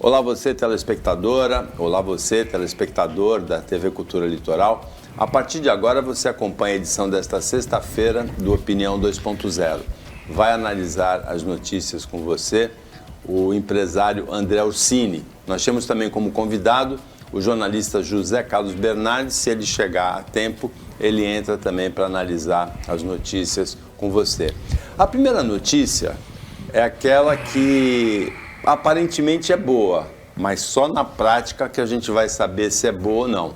Olá você telespectadora, olá você telespectador da TV Cultura Litoral. A partir de agora você acompanha a edição desta sexta-feira do Opinião 2.0. Vai analisar as notícias com você o empresário André Orsini. Nós temos também como convidado o jornalista José Carlos Bernardes. Se ele chegar a tempo, ele entra também para analisar as notícias com você. A primeira notícia é aquela que aparentemente é boa, mas só na prática que a gente vai saber se é boa ou não.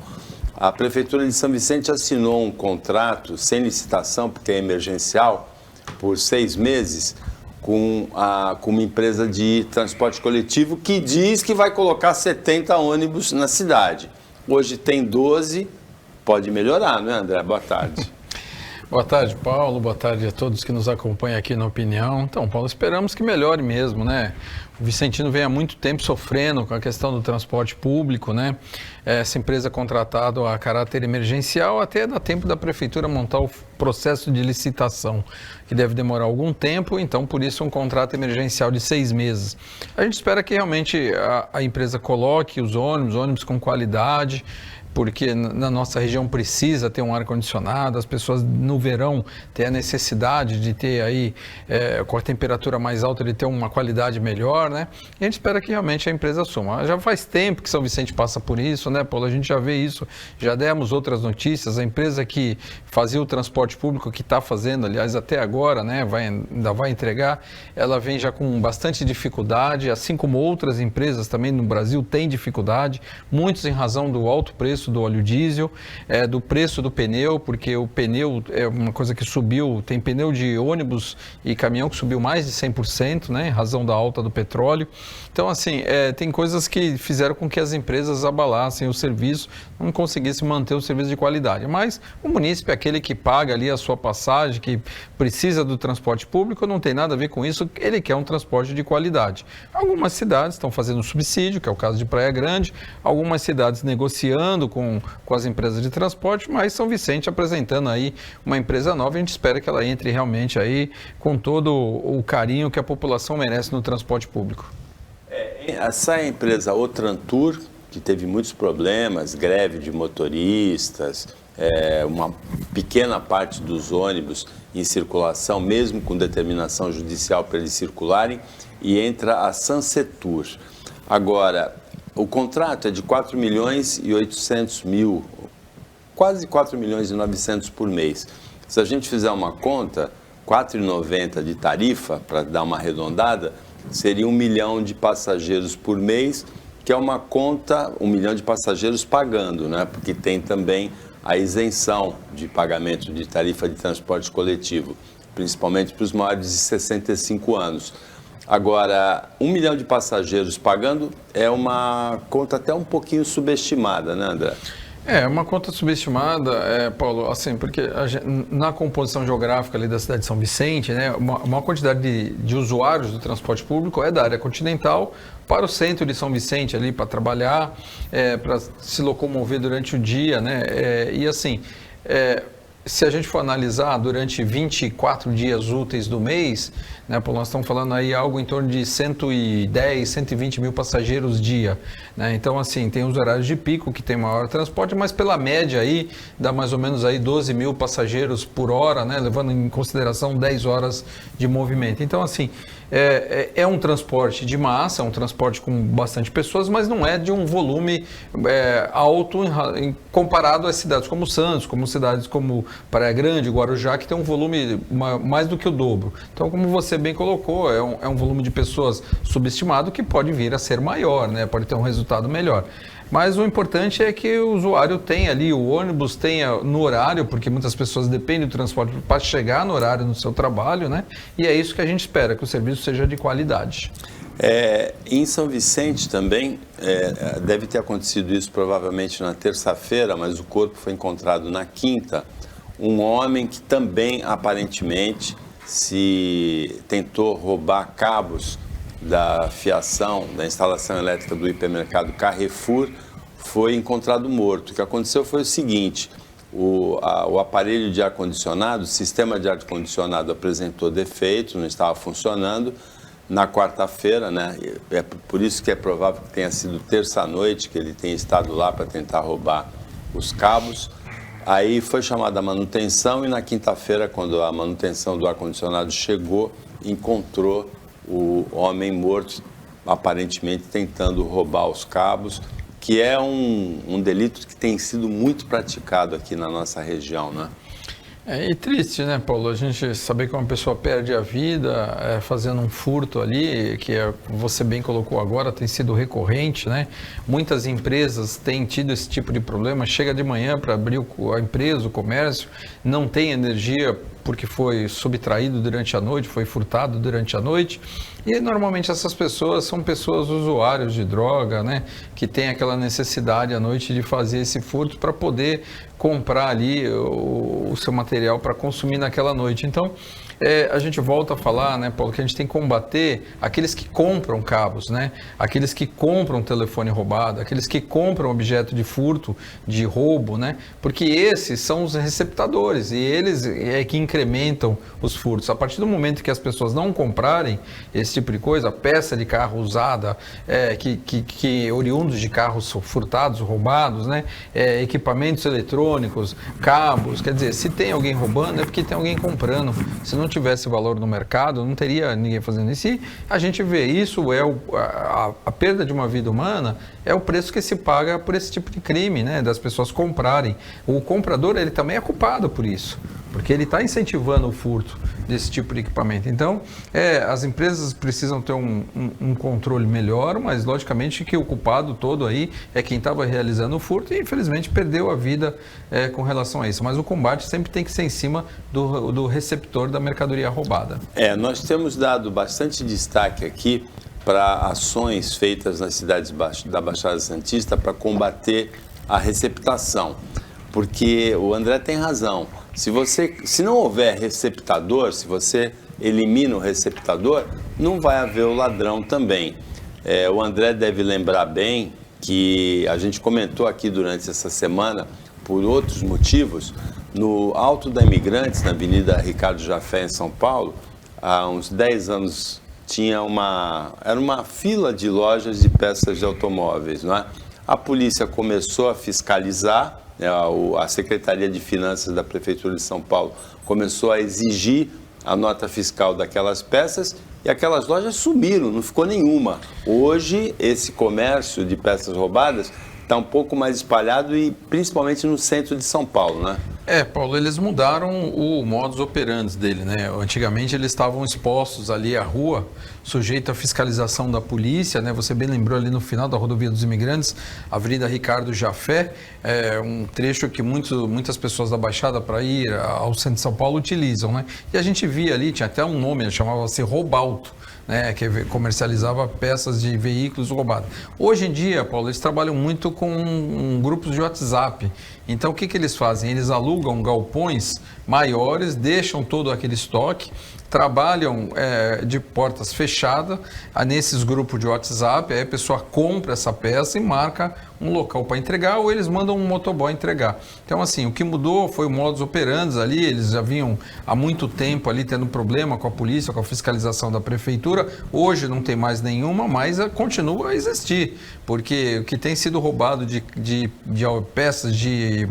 A Prefeitura de São Vicente assinou um contrato sem licitação, porque é emergencial, por 6 meses, com uma empresa de transporte coletivo que diz que vai colocar 70 ônibus na cidade. Hoje tem 12, pode melhorar, não é, André? Boa tarde. Boa tarde, Paulo. Boa tarde a todos que nos acompanham aqui na Opinião. Então, Paulo, esperamos que melhore mesmo, né? O Vicentino vem há muito tempo sofrendo com a questão do transporte público, né? Essa empresa contratada a caráter emergencial até dá tempo da Prefeitura montar o processo de licitação, que deve demorar algum tempo, então por isso um contrato emergencial de 6 meses. A gente espera que realmente a empresa coloque os ônibus com qualidade, porque na nossa região precisa ter um ar-condicionado, as pessoas no verão têm a necessidade de ter aí, com a temperatura mais alta, de ter uma qualidade melhor, né? E a gente espera que realmente a empresa assuma. Já faz tempo que São Vicente passa por isso, né, Paulo? A gente já vê isso, já demos outras notícias, a empresa que fazia o transporte público, que está fazendo, aliás, até agora, né, ainda vai entregar, ela vem já com bastante dificuldade, assim como outras empresas também no Brasil têm dificuldade, muitos em razão do alto preço do óleo diesel, do preço do pneu, porque o pneu é uma coisa que subiu, tem pneu de ônibus e caminhão que subiu mais de 100%, né, em razão da alta do petróleo. Então, assim, tem coisas que fizeram com que as empresas abalassem o serviço, não conseguissem manter o serviço de qualidade. Mas o munícipe, aquele que paga ali a sua passagem, que precisa do transporte público, não tem nada a ver com isso, ele quer um transporte de qualidade. Algumas cidades estão fazendo subsídio, que é o caso de Praia Grande, algumas cidades negociando com as empresas de transporte, mas São Vicente apresentando aí uma empresa nova, a gente espera que ela entre realmente aí com todo o carinho que a população merece no transporte público. Essa empresa Otrantur, que teve muitos problemas, greve de motoristas, uma pequena parte dos ônibus em circulação, mesmo com determinação judicial para eles circularem, e entra a Sansetur. Agora, o contrato é de 4 milhões e 800 mil, quase 4 milhões e 900 por mês. Se a gente fizer uma conta, 4,90 de tarifa, para dar uma arredondada, seria 1 milhão de passageiros por mês, que é uma conta, 1 milhão de passageiros pagando, né? Porque tem também a isenção de pagamento de tarifa de transporte coletivo, principalmente para os maiores de 65 anos. Agora, 1 milhão de passageiros pagando é uma conta até um pouquinho subestimada, né, André? É uma conta subestimada, Paulo, assim, porque na composição geográfica ali da cidade de São Vicente, né, uma quantidade de usuários do transporte público é da área continental para o centro de São Vicente ali para trabalhar, para se locomover durante o dia, né, e assim, se a gente for analisar durante 24 dias úteis do mês, né, Paulo, nós estamos falando aí algo em torno de 110, 120 mil passageiros dia, né? Então, assim, tem os horários de pico que tem maior transporte, mas pela média aí dá mais ou menos aí 12 mil passageiros por hora, né, levando em consideração 10 horas de movimento. Então, assim, é um transporte de massa, é um transporte com bastante pessoas, mas não é de um volume alto comparado às cidades como Santos, como cidades como Praia Grande, Guarujá, que tem um volume mais do que o dobro. Então, como você bem colocou, é um volume de pessoas subestimado que pode vir a ser maior, né? Pode ter um resultado melhor. Mas o importante é que o usuário tenha ali, o ônibus tenha no horário, porque muitas pessoas dependem do transporte para chegar no horário no seu trabalho, né? E é isso que a gente espera, que o serviço seja de qualidade. Em São Vicente também, deve ter acontecido isso provavelmente na terça-feira, mas o corpo foi encontrado na quinta. Um homem que também aparentemente se tentou roubar cabos da fiação, da instalação elétrica do hipermercado Carrefour, foi encontrado morto. O que aconteceu foi o seguinte: o aparelho de ar-condicionado, o sistema de ar-condicionado apresentou defeito, não estava funcionando, na quarta-feira, né? É por isso que é provável que tenha sido terça-noite que ele tenha estado lá para tentar roubar os cabos. Aí foi chamada a manutenção e na quinta-feira, quando a manutenção do ar-condicionado chegou, encontrou o homem morto, aparentemente tentando roubar os cabos, que é um delito que tem sido muito praticado aqui na nossa região, né? E triste, né, Paulo? A gente saber que uma pessoa perde a vida fazendo um furto ali, que você bem colocou agora, tem sido recorrente, né? Muitas empresas têm tido esse tipo de problema. Chega de manhã para abrir a empresa, o comércio, não tem energia porque foi subtraído durante a noite, foi furtado durante a noite. E normalmente essas pessoas são pessoas usuários de droga, né? Que tem aquela necessidade à noite de fazer esse furto para poder comprar ali o seu material para consumir naquela noite. Então, a gente volta a falar, né, Paulo, que a gente tem que combater aqueles que compram cabos, né? Aqueles que compram telefone roubado, aqueles que compram objeto de furto, de roubo, né? Porque esses são os receptadores e eles é que incrementam os furtos. A partir do momento que as pessoas não comprarem esse tipo de coisa, peça de carro usada, que oriundos de carros furtados, roubados, né? Equipamentos eletrônicos, cabos, quer dizer, se tem alguém roubando é porque tem alguém comprando. Se não tivesse valor no mercado, não teria ninguém fazendo isso. E a gente vê isso, a perda de uma vida humana é o preço que se paga por esse tipo de crime, né? Das pessoas comprarem. O comprador, ele também é culpado por isso, porque ele está incentivando o furto desse tipo de equipamento. Então, as empresas precisam ter um controle melhor, mas logicamente que o culpado todo aí é quem estava realizando o furto e infelizmente perdeu a vida com relação a isso. Mas o combate sempre tem que ser em cima do receptor da mercadoria roubada. Nós temos dado bastante destaque aqui para ações feitas nas cidades da Baixada Santista para combater a receptação, porque o André tem razão. Se não houver receptador, se você elimina o receptador, não vai haver o ladrão também. O André deve lembrar bem que a gente comentou aqui durante essa semana, por outros motivos, no Alto da Imigrantes, na Avenida Ricardo Jafé, em São Paulo, há uns 10 anos, era uma fila de lojas de peças de automóveis, não é? A polícia começou a fiscalizar, a Secretaria de Finanças da Prefeitura de São Paulo começou a exigir a nota fiscal daquelas peças e aquelas lojas sumiram, não ficou nenhuma. Hoje, esse comércio de peças roubadas está um pouco mais espalhado e principalmente no centro de São Paulo, né? Paulo, eles mudaram o modus operandi dele, né? Antigamente eles estavam expostos ali à rua, sujeito à fiscalização da polícia, né? Você bem lembrou ali no final da Rodovia dos Imigrantes, Avenida Ricardo Jafé, um trecho que muitas pessoas da Baixada para ir ao centro de São Paulo utilizam, né? E a gente via ali, tinha até um nome, chamava-se Roubalto, né, que comercializava peças de veículos roubados. Hoje em dia, Paulo, eles trabalham muito com grupos de WhatsApp. Então, o que eles fazem? Eles alugam galpões maiores, deixam todo aquele estoque, trabalham de portas fechadas nesses grupos de WhatsApp, aí a pessoa compra essa peça e marca um local para entregar ou eles mandam um motoboy entregar. Então, assim, o que mudou foi o modus operandi ali, eles já vinham há muito tempo ali tendo problema com a polícia, com a fiscalização da prefeitura, hoje não tem mais nenhuma, mas continua a existir, porque o que tem sido roubado de peças de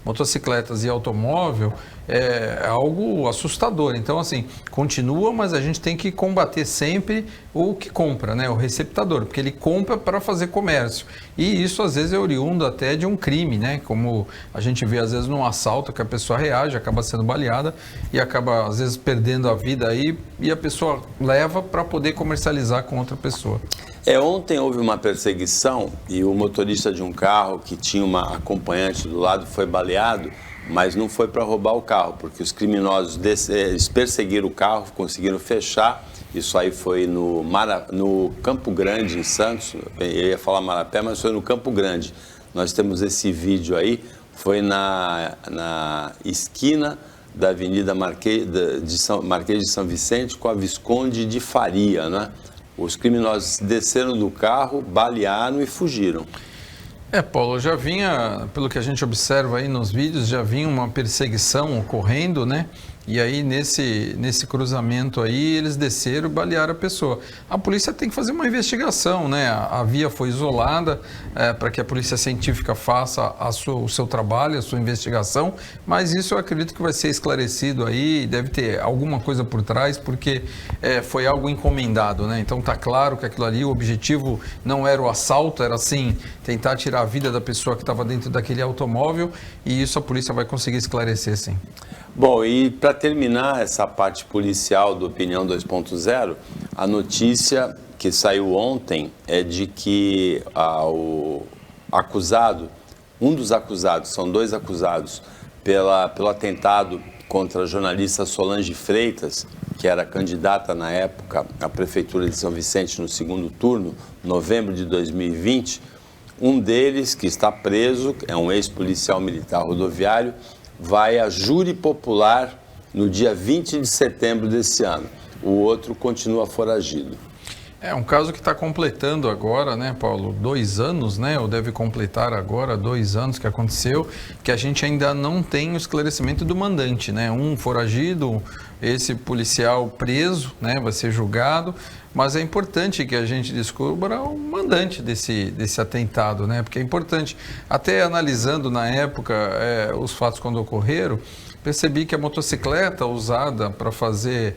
motocicletas e automóvel é algo assustador. Então, assim, continua, mas a gente tem que combater sempre o que compra, né? O receptador, porque ele compra para fazer comércio. E isso, às vezes, é oriundo até de um crime, né? Como a gente vê, às vezes, num assalto, que a pessoa reage, acaba sendo baleada e acaba, às vezes, perdendo a vida aí e a pessoa leva para poder comercializar com outra pessoa. Ontem houve uma perseguição e o motorista de um carro que tinha uma acompanhante do lado foi baleado, mas não foi para roubar o carro, porque os criminosos eles perseguiram o carro, conseguiram fechar. Isso aí foi no Campo Grande, em Santos. Eu ia falar Marapé, mas foi no Campo Grande. Nós temos esse vídeo aí, foi na esquina da Avenida Marquês de São Vicente com a Visconde de Faria, né? Os criminosos desceram do carro, balearam e fugiram. Paulo, já vinha, pelo que a gente observa aí nos vídeos, já vinha uma perseguição ocorrendo, né? E aí, nesse cruzamento aí, eles desceram e balearam a pessoa. A polícia tem que fazer uma investigação, né? A via foi isolada para que a polícia científica faça o seu trabalho, a sua investigação, mas isso eu acredito que vai ser esclarecido aí, deve ter alguma coisa por trás, porque foi algo encomendado, né? Então tá claro que aquilo ali, o objetivo não era o assalto, era sim tentar tirar a vida da pessoa que estava dentro daquele automóvel, e isso a polícia vai conseguir esclarecer, sim. Bom, e para terminar essa parte policial do Opinião 2.0, a notícia que saiu ontem é de que o acusado, um dos acusados, são dois acusados, pelo atentado contra a jornalista Solange Freitas, que era candidata na época à Prefeitura de São Vicente no segundo turno, novembro de 2020, um deles, que está preso, é um ex-policial militar rodoviário, vai a júri popular no dia 20 de setembro desse ano. O outro continua foragido. É um caso que está completando agora, né, Paulo, 2 anos, né, ou deve completar agora 2 anos que aconteceu, que a gente ainda não tem o esclarecimento do mandante, né, um foragido, esse policial preso, né, vai ser julgado, mas é importante que a gente descubra o mandante desse atentado, né, porque é importante, até analisando na época os fatos quando ocorreram, percebi que a motocicleta usada para fazer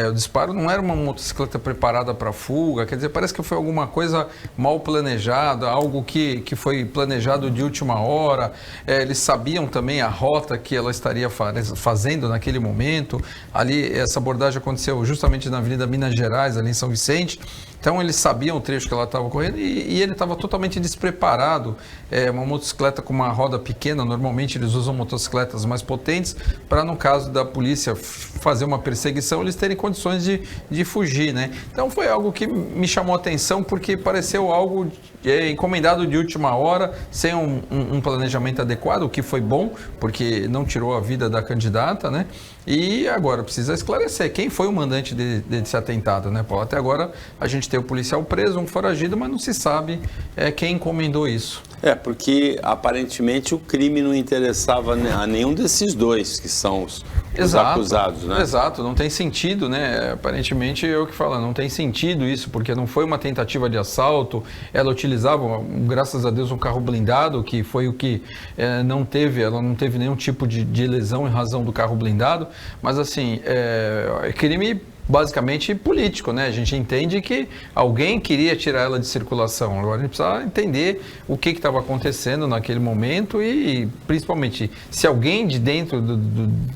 o disparo não era uma motocicleta preparada para fuga, quer dizer, parece que foi alguma coisa mal planejada, algo que foi planejado de última hora, eles sabiam também a rota que ela estaria fazendo naquele momento, ali essa abordagem aconteceu justamente na Avenida Minas Gerais, ali em São Vicente, então eles sabiam o trecho que ela estava correndo e ele estava totalmente despreparado, uma motocicleta com uma roda pequena, normalmente eles usam motocicletas mais potentes, para no caso da polícia fazer uma perseguição, eles terem condições de fugir, né? Então foi algo que me chamou a atenção porque pareceu algo encomendado de última hora, sem um planejamento adequado, o que foi bom, porque não tirou a vida da candidata, né? E agora precisa esclarecer quem foi o mandante desse atentado, né, Paulo? Até agora a gente tem o policial preso, um foragido, mas não se sabe quem encomendou isso. Porque aparentemente o crime não interessava a nenhum desses dois que são os acusados, né? Exato, não tem sentido, né? Aparentemente é o que fala, não tem sentido isso, porque não foi uma tentativa de assalto, ela utilizava, graças a Deus, um carro blindado, que foi o que ela não teve nenhum tipo de lesão em razão do carro blindado, mas assim, é crime basicamente político, né? A gente entende que alguém queria tirar ela de circulação. Agora a gente precisa entender o que estava acontecendo naquele momento e, principalmente, se alguém de dentro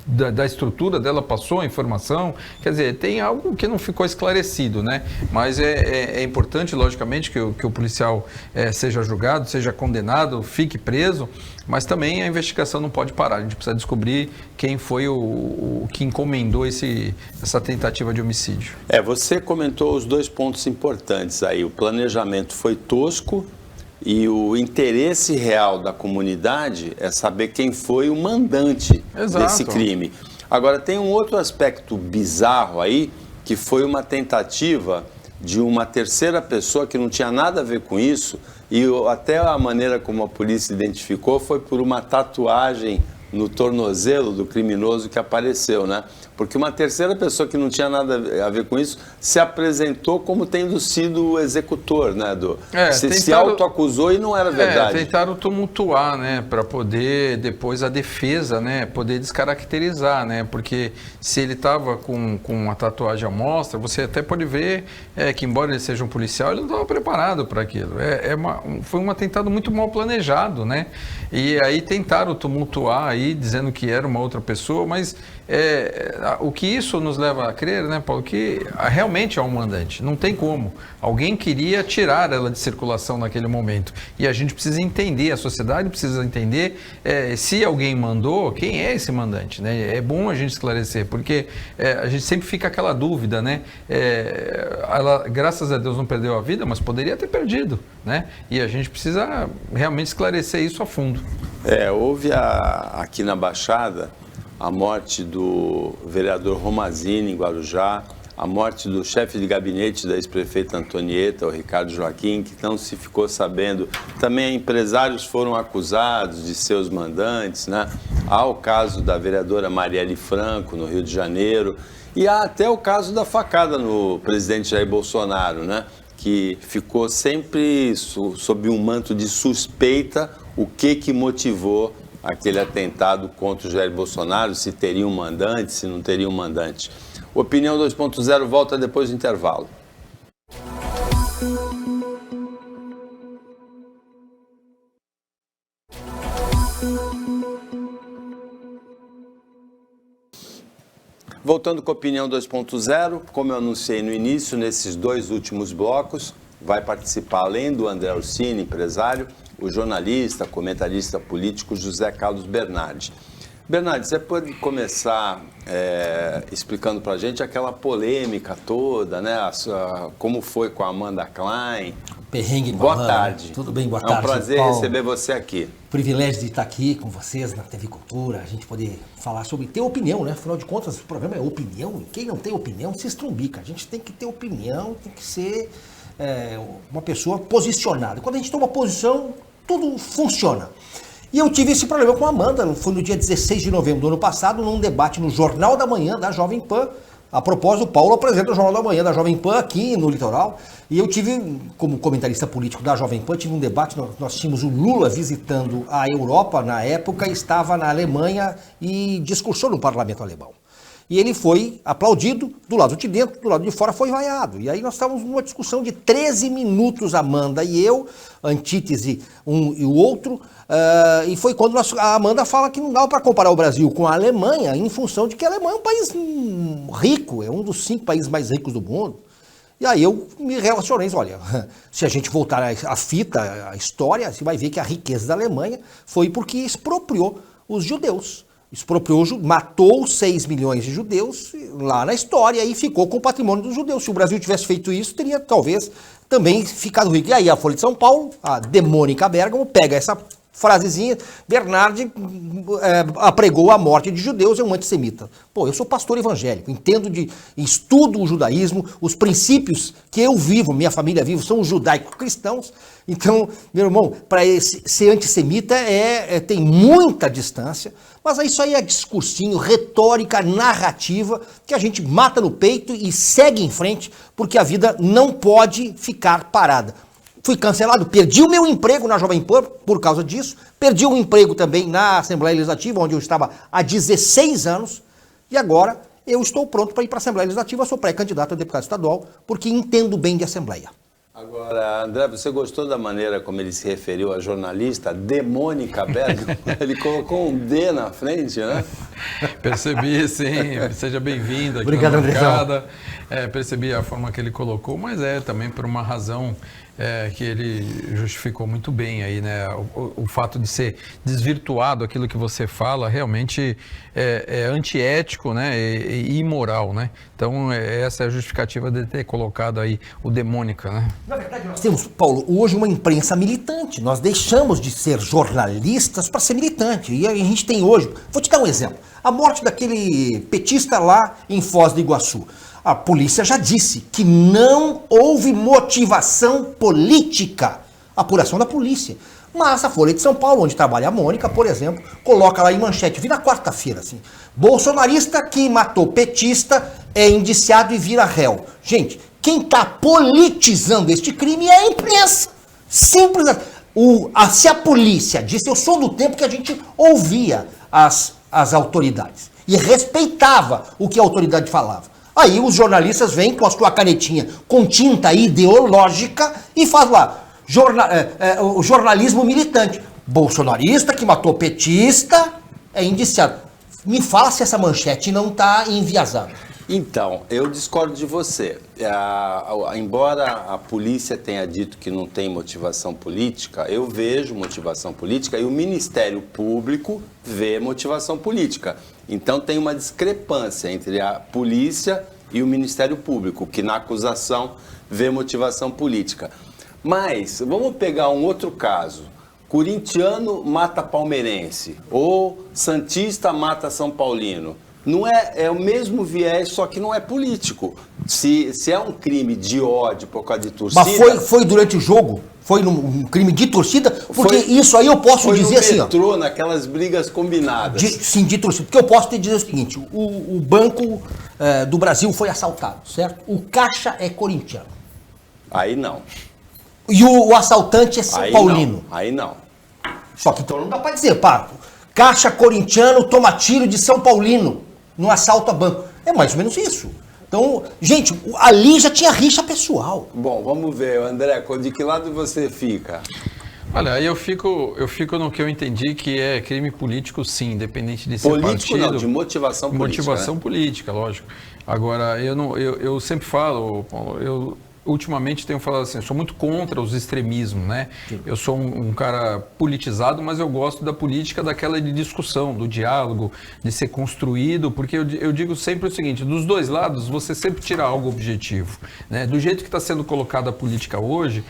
da estrutura dela passou a informação. Quer dizer, tem algo que não ficou esclarecido, né? Mas é importante, logicamente, que o policial seja julgado, seja condenado, fique preso, mas também a investigação não pode parar. A gente precisa descobrir quem foi o que encomendou essa tentativa de homicídio. Você comentou os 2 pontos importantes aí. O planejamento foi tosco e o interesse real da comunidade é saber quem foi o mandante desse crime. Agora, tem um outro aspecto bizarro aí, que foi uma tentativa de uma terceira pessoa que não tinha nada a ver com isso, e até a maneira como a polícia identificou foi por uma tatuagem no tornozelo do criminoso que apareceu, né? Porque uma terceira pessoa que não tinha nada a ver com isso se apresentou como tendo sido o executor, né? Se autoacusou e não era verdade. Tentaram tumultuar, né? Para poder, depois a defesa, né? Poder descaracterizar, né? Porque se ele estava com a tatuagem à mostra, você até pode ver que, embora ele seja um policial, ele não estava preparado para aquilo. Foi um atentado muito mal planejado, né? E aí tentaram tumultuar aí, dizendo que era uma outra pessoa, mas o que isso nos leva a crer, né, Paulo, que realmente é um mandante, não tem como. Alguém queria tirar ela de circulação naquele momento. E a gente precisa entender, a sociedade precisa entender se alguém mandou, quem é esse mandante, né? É bom a gente esclarecer, porque a gente sempre fica aquela dúvida, né? Ela, graças a Deus, não perdeu a vida, mas poderia ter perdido, né? E a gente precisa realmente esclarecer isso a fundo. Houve aqui na Baixada a morte do vereador Romazini, em Guarujá, a morte do chefe de gabinete da ex-prefeita Antonieta, o Ricardo Joaquim, que não se ficou sabendo. Também empresários foram acusados de ser os mandantes, né? Há o caso da vereadora Marielle Franco, no Rio de Janeiro, e há até o caso da facada no presidente Jair Bolsonaro, né? Que ficou sempre sob um manto de suspeita o que motivou aquele atentado contra o Jair Bolsonaro, se teria um mandante, se não teria um mandante. Opinião 2.0 volta depois do intervalo. Voltando com a Opinião 2.0, como eu anunciei no início, nesses dois últimos blocos, vai participar, além do André Orsini, empresário, o jornalista, comentarista político José Carlos Bernardi. Bernardi, você pode começar explicando para a gente aquela polêmica toda, né? Como foi com a Amanda Klein? Perrengue com Boa Amanda. tarde. Tudo bem, boa tarde. É um prazer Paulo. receber você aqui. Privilégio de estar aqui com vocês na TV Cultura, a gente poder falar sobre ter opinião, né? Afinal de contas, o programa é opinião, e quem não tem opinião se estrumbica. A gente tem que ter opinião, tem que ser uma pessoa posicionada. Quando a gente toma posição, tudo funciona. E eu tive esse problema com a Amanda, foi no dia 16 de novembro do ano passado, num debate no Jornal da Manhã da Jovem Pan. A propósito, o Paulo apresenta o Jornal da Manhã da Jovem Pan aqui no Litoral. E eu tive, como comentarista político da Jovem Pan, tive um debate, nós tínhamos o Lula visitando a Europa na época, estava na Alemanha e discursou no parlamento alemão. E ele foi aplaudido, do lado de dentro, do lado de fora foi vaiado. E aí nós estávamos numa discussão de 13 minutos, Amanda e eu, antítese um e o outro, e foi quando a Amanda fala que não dá para comparar o Brasil com a Alemanha, em função de que a Alemanha é um país rico, é um dos 5 países mais ricos do mundo. E aí eu me relacionei, olha, se a gente voltar à fita, à história, você vai ver que a riqueza da Alemanha foi porque expropriou os judeus. Expropriou, matou 6 milhões de judeus lá na história e ficou com o patrimônio dos judeus. Se o Brasil tivesse feito isso, teria talvez também ficado rico. E aí a Folha de São Paulo, a demônica Bergamo, pega essa frasezinha, Bernardi apregou a morte de judeus, é um antissemita. Pô, eu sou pastor evangélico, estudo o judaísmo, os princípios que eu vivo, minha família vive, são judaico-cristãos. Então, meu irmão, para ser antissemita tem muita distância, mas isso aí é discursinho, retórica, narrativa, que a gente mata no peito e segue em frente, porque a vida não pode ficar parada. Fui cancelado, perdi o meu emprego na Jovem Pan por causa disso, perdi um emprego também na Assembleia Legislativa, onde eu estava há 16 anos, e agora eu estou pronto para ir para a Assembleia Legislativa, sou pré-candidato a deputado estadual, porque entendo bem de Assembleia. Agora, André, você gostou da maneira como ele se referiu à jornalista demônica Bergamo? Ele colocou um D na frente, né? Percebi, sim. Seja bem-vindo aqui. Obrigado, na bancada. Andrezão. Percebi a forma que ele colocou, mas também por uma razão que ele justificou muito bem aí, né? O fato de ser desvirtuado aquilo que você fala realmente é antiético, né? E imoral, né? Então, essa é a justificativa de ter colocado aí o demônica, né? Na verdade, nós temos, Paulo, hoje uma imprensa militante. Nós deixamos de ser jornalistas para ser militante. E a gente tem hoje, vou te dar um exemplo, a morte daquele petista lá em Foz do Iguaçu. A polícia já disse que não houve motivação política, apuração da polícia. Mas a Folha de São Paulo, onde trabalha a Mônica, por exemplo, coloca lá em manchete, vira quarta-feira, assim, bolsonarista que matou petista é indiciado e vira réu. Gente, quem está politizando este crime é a imprensa. Simples assim. Se a polícia disse, eu sou do tempo que a gente ouvia as autoridades e respeitava o que a autoridade falava. Aí os jornalistas vêm com a sua canetinha com tinta ideológica e faz lá, o jornalismo militante. Bolsonarista que matou petista é indiciado. Me fala se essa manchete não está enviesada. Então, eu discordo de você. Embora a polícia tenha dito que não tem motivação política, eu vejo motivação política e o Ministério Público vê motivação política. Então tem uma discrepância entre a polícia e o Ministério Público, que na acusação vê motivação política. Mas vamos pegar um outro caso. Corintiano mata palmeirense ou santista mata São Paulino. Não é o mesmo viés, só que não é político. Se é um crime de ódio por causa de torcida... Mas foi durante o jogo? Foi num crime de torcida? Porque isso aí eu posso dizer assim... Foi no metrô, naquelas brigas combinadas. Sim, de torcida. Porque eu posso te dizer o seguinte, o Banco do Brasil foi assaltado, certo? O caixa é corintiano. Aí não. E o assaltante é São Paulino. Aí não. Só que então não dá pra dizer, pá, caixa corintiano toma tiro de São Paulino no assalto a banco. É mais ou menos isso. Então, gente, ali já tinha rixa pessoal. Bom, vamos ver, André, de que lado você fica? Olha, aí eu fico no que eu entendi que é crime político, sim, independente de ser político partido. Não, de motivação política. Motivação política, lógico. Agora, eu sempre falo, Paulo, eu ultimamente tenho falado assim, eu sou muito contra os extremismos, né? Eu sou um cara politizado, mas eu gosto da política daquela de discussão, do diálogo, de ser construído, porque eu digo sempre o seguinte, dos dois lados você sempre tira algo objetivo, né? Do jeito que está sendo colocada a política hoje,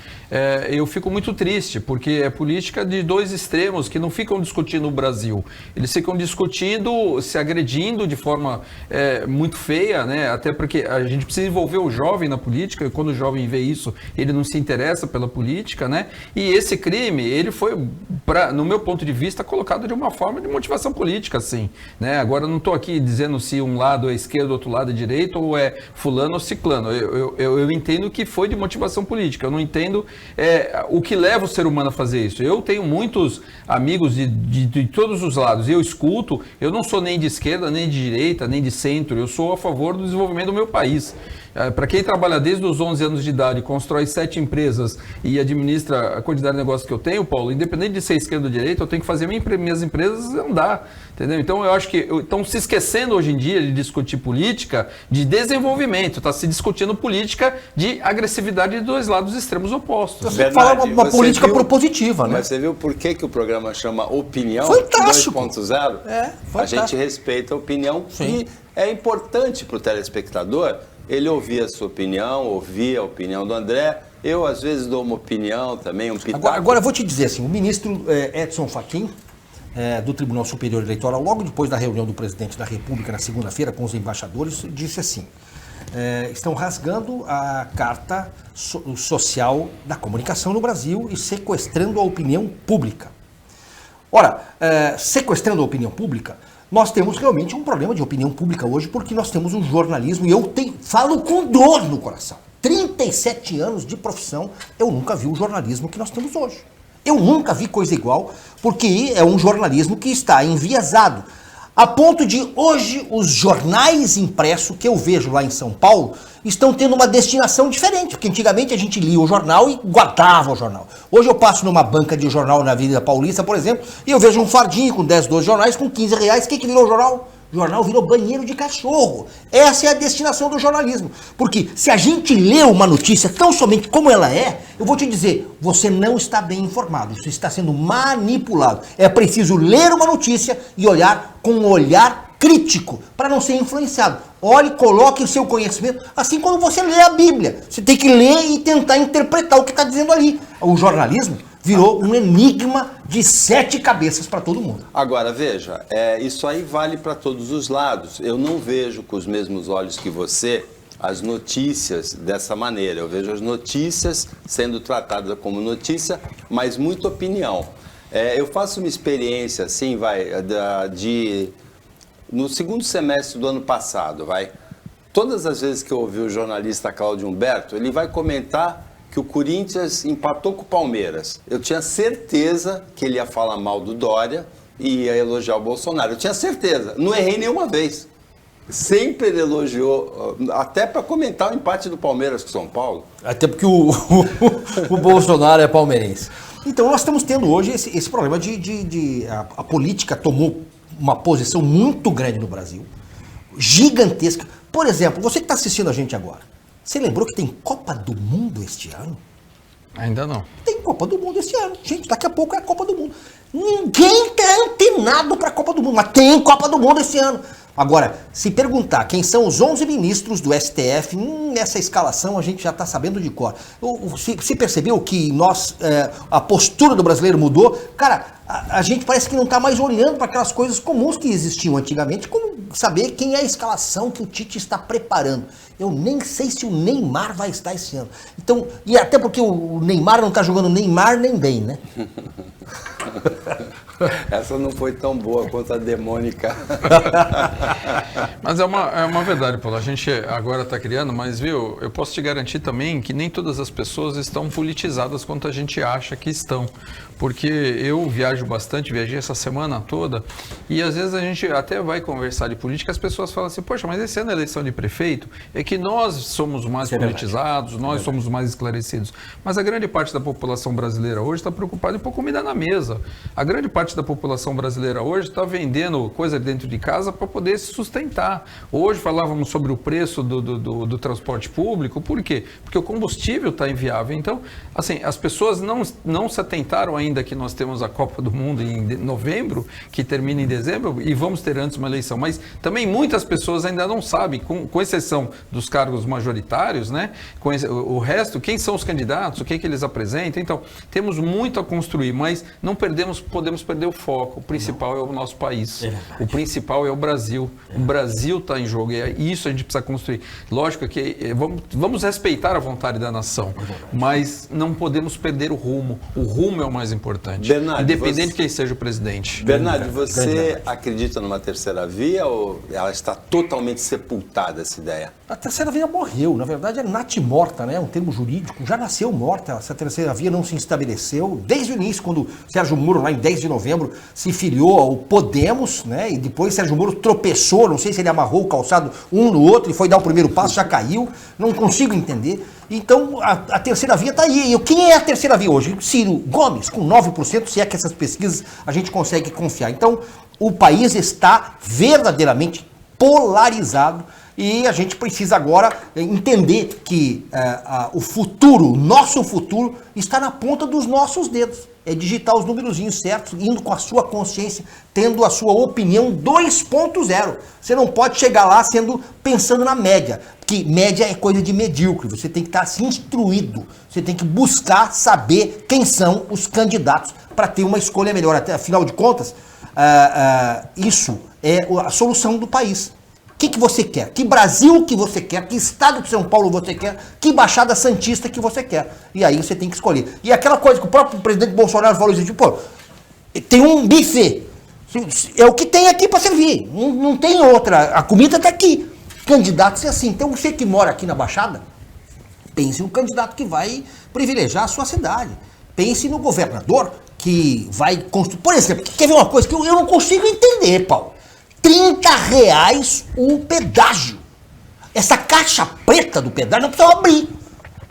eu fico muito triste, porque é política de dois extremos que não ficam discutindo o Brasil, eles ficam discutindo, se agredindo de forma muito feia, né? Até porque a gente precisa envolver o jovem na política, e quando o jovem vê isso, ele não se interessa pela política, né? E esse crime, ele foi, no meu ponto de vista, colocado de uma forma de motivação política, assim, né? Agora, eu não estou aqui dizendo se um lado é esquerdo, outro lado é direito, ou é fulano ou ciclano. Eu entendo que foi de motivação política. Eu não entendo o que leva o ser humano a fazer isso. Eu tenho muitos amigos de todos os lados. Eu escuto, eu não sou nem de esquerda, nem de direita, nem de centro. Eu sou a favor do desenvolvimento do meu país. Para quem trabalha desde os 11 anos de idade, constrói 7 empresas e administra a quantidade de negócios que eu tenho, Paulo, independente de ser esquerda ou direita, eu tenho que fazer minhas empresas andar, entendeu? Então eu acho que estão se esquecendo hoje em dia de discutir política de desenvolvimento, está se discutindo política de agressividade de dois lados extremos opostos. Você fala uma política propositiva, né? Mas você viu por que o programa chama Opinião Fantástico. 2.0? Fantástico. A gente respeita a opinião. Sim. E é importante para o telespectador ele ouvir a sua opinião, ouvir a opinião do André. Eu, às vezes, dou uma opinião também, um pitaco. Agora eu vou te dizer assim, o ministro Edson Fachin, do Tribunal Superior Eleitoral, logo depois da reunião do presidente da República, na segunda-feira, com os embaixadores, disse assim, estão rasgando a carta social da comunicação no Brasil e sequestrando a opinião pública. Ora, sequestrando a opinião pública, nós temos realmente um problema de opinião pública hoje, porque nós temos um jornalismo, e eu falo com dor no coração. 37 anos de profissão, eu nunca vi o jornalismo que nós temos hoje. Eu nunca vi coisa igual, porque é um jornalismo que está enviesado. A ponto de hoje os jornais impressos que eu vejo lá em São Paulo estão tendo uma destinação diferente, porque antigamente a gente lia o jornal e guardava o jornal. Hoje eu passo numa banca de jornal na Avenida Paulista, por exemplo, e eu vejo um fardinho com 10, 12 jornais com 15 reais. O que virou o jornal? O jornal virou banheiro de cachorro. Essa é a destinação do jornalismo. Porque se a gente lê uma notícia tão somente como ela é, eu vou te dizer, você não está bem informado, você está sendo manipulado. É preciso ler uma notícia e olhar com um olhar crítico, para não ser influenciado. Olhe, coloque o seu conhecimento, assim como você lê a Bíblia. Você tem que ler e tentar interpretar o que está dizendo ali. O jornalismo virou um enigma de 7 cabeças para todo mundo. Agora, veja, isso aí vale para todos os lados. Eu não vejo com os mesmos olhos que você as notícias dessa maneira. Eu vejo as notícias sendo tratadas como notícia, mas muita opinião. Eu faço uma experiência, assim, no segundo semestre do ano passado, todas as vezes que eu ouvi o jornalista Cláudio Humberto, ele vai comentar que o Corinthians empatou com o Palmeiras. Eu tinha certeza que ele ia falar mal do Dória e ia elogiar o Bolsonaro. Eu tinha certeza. Não errei nenhuma vez. Sempre ele elogiou, até para comentar o empate do Palmeiras com o São Paulo. Até porque o Bolsonaro é palmeirense. Então nós estamos tendo hoje esse problema a política tomou uma posição muito grande no Brasil, gigantesca. Por exemplo, você que está assistindo a gente agora, você lembrou que tem Copa do Mundo este ano? Ainda não. Tem Copa do Mundo este ano. Gente, daqui a pouco é a Copa do Mundo. Ninguém está antenado para a Copa do Mundo, mas tem Copa do Mundo este ano. Agora, se perguntar quem são os 11 ministros do STF, nessa escalação a gente já está sabendo de cor. Se percebeu que a postura do brasileiro mudou? Cara, a gente parece que não está mais olhando para aquelas coisas comuns que existiam antigamente, como saber quem é a escalação que o Tite está preparando. Eu nem sei se o Neymar vai estar esse ano. Então, e até porque o Neymar não está jogando Neymar nem bem, né? Essa não foi tão boa quanto a demônica. Mas é uma verdade, Paulo. A gente agora está criando, mas viu, eu posso te garantir também que nem todas as pessoas estão politizadas quanto a gente acha que estão. Porque eu viajo bastante, viajei essa semana toda, e às vezes a gente até vai conversar de política, as pessoas falam assim, poxa, mas esse ano é eleição de prefeito, é que nós somos mais politizados, nós somos mais esclarecidos. Mas a grande parte da população brasileira hoje está preocupada em pôr comida na mesa. A grande parte da população brasileira hoje está vendendo coisa dentro de casa para poder se sustentar. Hoje falávamos sobre o preço do transporte público, por quê? Porque o combustível está inviável. Então, assim, as pessoas não se atentaram ainda que nós temos a Copa do Mundo em novembro, que termina em dezembro, e vamos ter antes uma eleição. Mas também muitas pessoas ainda não sabem, com exceção dos cargos majoritários, né? O resto, quem são os candidatos, o que eles apresentam. Então, temos muito a construir, mas não podemos perder o foco. O principal é o nosso país. O principal é o Brasil. O Brasil está em jogo, e é isso a gente precisa construir. Lógico que vamos respeitar a vontade da nação, mas não podemos perder o rumo. O rumo é o mais importante, Bernardo, independente de quem seja o presidente. Bernardo, você acredita numa terceira via ou ela está totalmente sepultada, essa ideia? A terceira via morreu, na verdade é natimorta, né? Um termo jurídico, já nasceu morta, essa terceira via não se estabeleceu desde o início, quando Sérgio Moro, lá em 10 de novembro, se filiou ao Podemos, né? E depois Sérgio Moro tropeçou, não sei se ele amarrou o calçado um no outro e foi dar o primeiro passo, já caiu, não consigo entender. Então, a terceira via está aí. E quem é a terceira via hoje? Ciro Gomes, com 9%, se é que essas pesquisas a gente consegue confiar. Então, o país está verdadeiramente polarizado e a gente precisa agora entender que o futuro, o nosso futuro, está na ponta dos nossos dedos. É digitar os numerozinhos certos, indo com a sua consciência, tendo a sua opinião 2.0. Você não pode chegar lá pensando na média, porque média é coisa de medíocre. Você tem que estar assim, instruído, você tem que buscar saber quem são os candidatos para ter uma escolha melhor. Afinal de contas, isso é a solução do país. O que você quer? Que Brasil que você quer? Que estado de São Paulo você quer? Que Baixada Santista que você quer? E aí você tem que escolher. E aquela coisa que o próprio presidente Bolsonaro falou, assim, pô, tem um buffet. É o que tem aqui para servir. Não tem outra. A comida está aqui. Candidatos é assim. Então você que mora aqui na Baixada, pense no candidato que vai privilegiar a sua cidade. Pense no governador que vai construir. Por exemplo, quer ver uma coisa que eu não consigo entender, Paulo? R$30 o pedágio. Essa caixa preta do pedágio não precisa abrir.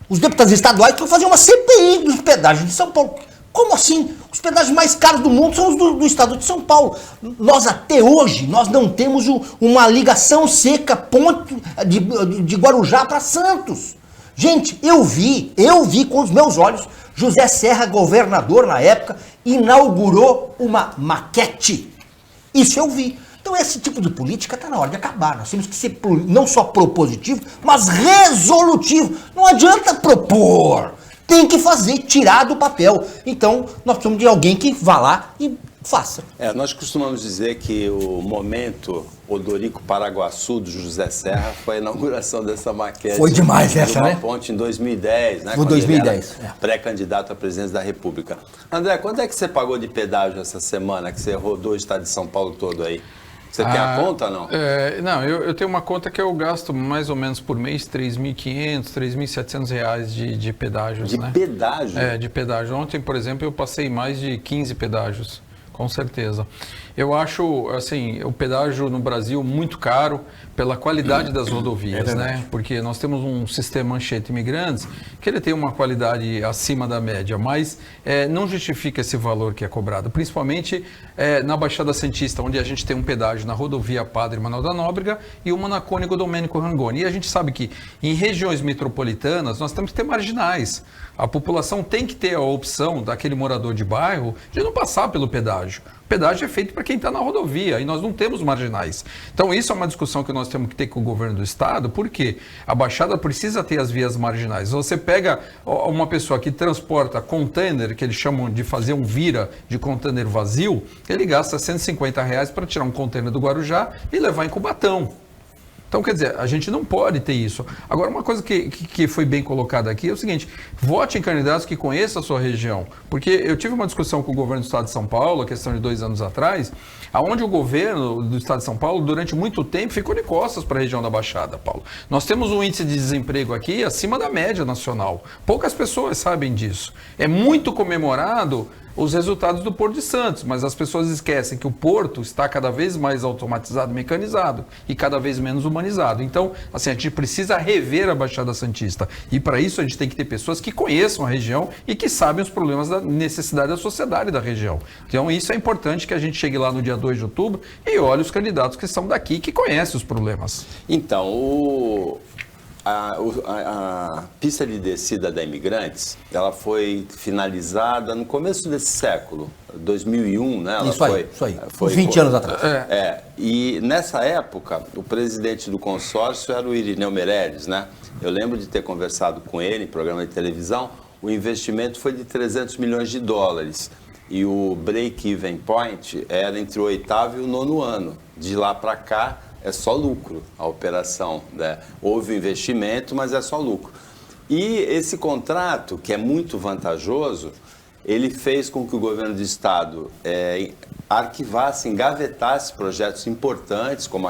Os deputados estaduais precisam fazer uma CPI dos pedágios de São Paulo. Como assim? Os pedágios mais caros do mundo são os do estado de São Paulo. Nós até hoje, nós não temos uma ligação seca ponto de Guarujá para Santos. Gente, eu vi com os meus olhos, José Serra, governador na época, inaugurou uma maquete. Isso eu vi. Então esse tipo de política está na hora de acabar. Nós temos que ser não só propositivo, mas resolutivo. Não adianta propor. Tem que fazer, tirar do papel. Então nós precisamos de alguém que vá lá e faça. Nós costumamos dizer que o momento Odorico Paraguaçu do José Serra foi a inauguração dessa maquete. Foi demais essa, né? Uma ponte em 2010, né? Foi 2010. Pré-candidato à presidência da República. André, quanto é que você pagou de pedágio essa semana que você rodou o estado de São Paulo todo aí? Você tem a conta ou não? Não, eu tenho uma conta que eu gasto mais ou menos por mês R$3.500, R$3.700 de pedágios, né? De pedágio? De pedágio. Ontem, por exemplo, eu passei mais de 15 pedágios, com certeza. Eu acho, assim, o pedágio no Brasil muito caro pela qualidade das rodovias, né? Porque nós temos um sistema Anchieta Imigrantes que ele tem uma qualidade acima da média, mas não justifica esse valor que é cobrado, principalmente na Baixada Santista, onde a gente tem um pedágio na rodovia Padre Manuel da Nóbrega e uma na Cônego Domênico Rangoni. E a gente sabe que em regiões metropolitanas nós temos que ter marginais. A população tem que ter a opção daquele morador de bairro de não passar pelo pedágio. Pedágio é feito para quem está na rodovia e nós não temos marginais. Então isso é uma discussão que nós temos que ter com o governo do estado, porque a Baixada precisa ter as vias marginais. Você pega uma pessoa que transporta container, que eles chamam de fazer um vira de container vazio, ele gasta R$150 para tirar um container do Guarujá e levar em Cubatão. Então, quer dizer, a gente não pode ter isso. Agora, uma coisa que foi bem colocada aqui é o seguinte: vote em candidatos que conheçam a sua região. Porque eu tive uma discussão com o governo do estado de São Paulo, a questão de 2 anos atrás, onde o governo do estado de São Paulo, durante muito tempo, ficou de costas para a região da Baixada, Paulo. Nós temos um índice de desemprego aqui acima da média nacional. Poucas pessoas sabem disso. É muito comemorado os resultados do Porto de Santos, mas as pessoas esquecem que o Porto está cada vez mais automatizado, mecanizado e cada vez menos humanizado. Então, assim, a gente precisa rever a Baixada Santista e para isso a gente tem que ter pessoas que conheçam a região e que sabem os problemas da necessidade da sociedade da região. Então, isso é importante que a gente chegue lá no dia 2 de outubro e olhe os candidatos que são daqui, que conhecem os problemas. Então, a pista de descida da Imigrantes, ela foi finalizada no começo desse século, 2001, né? Ela isso aí, uns 20 anos atrás. E nessa época, o presidente do consórcio era o Irineu Meirelles, né? Eu lembro de ter conversado com ele em programa de televisão, o investimento foi de $300 milhões e o break-even point era entre o 8º e o 9º ano. De lá para cá, é só lucro a operação, né? Houve investimento, mas é só lucro. E esse contrato, que é muito vantajoso, ele fez com que o governo do estado arquivasse, engavetasse projetos importantes, como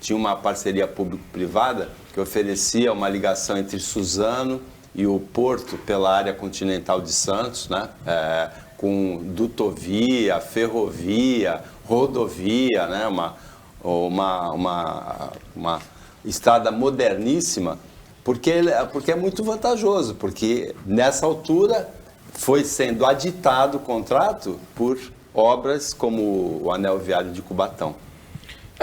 tinha uma parceria público-privada que oferecia uma ligação entre Suzano e o Porto pela área continental de Santos, né? Com dutovia, ferrovia, rodovia, né? Uma estrada moderníssima, porque é muito vantajoso, porque nessa altura foi sendo aditado o contrato por obras como o Anel Viário de Cubatão.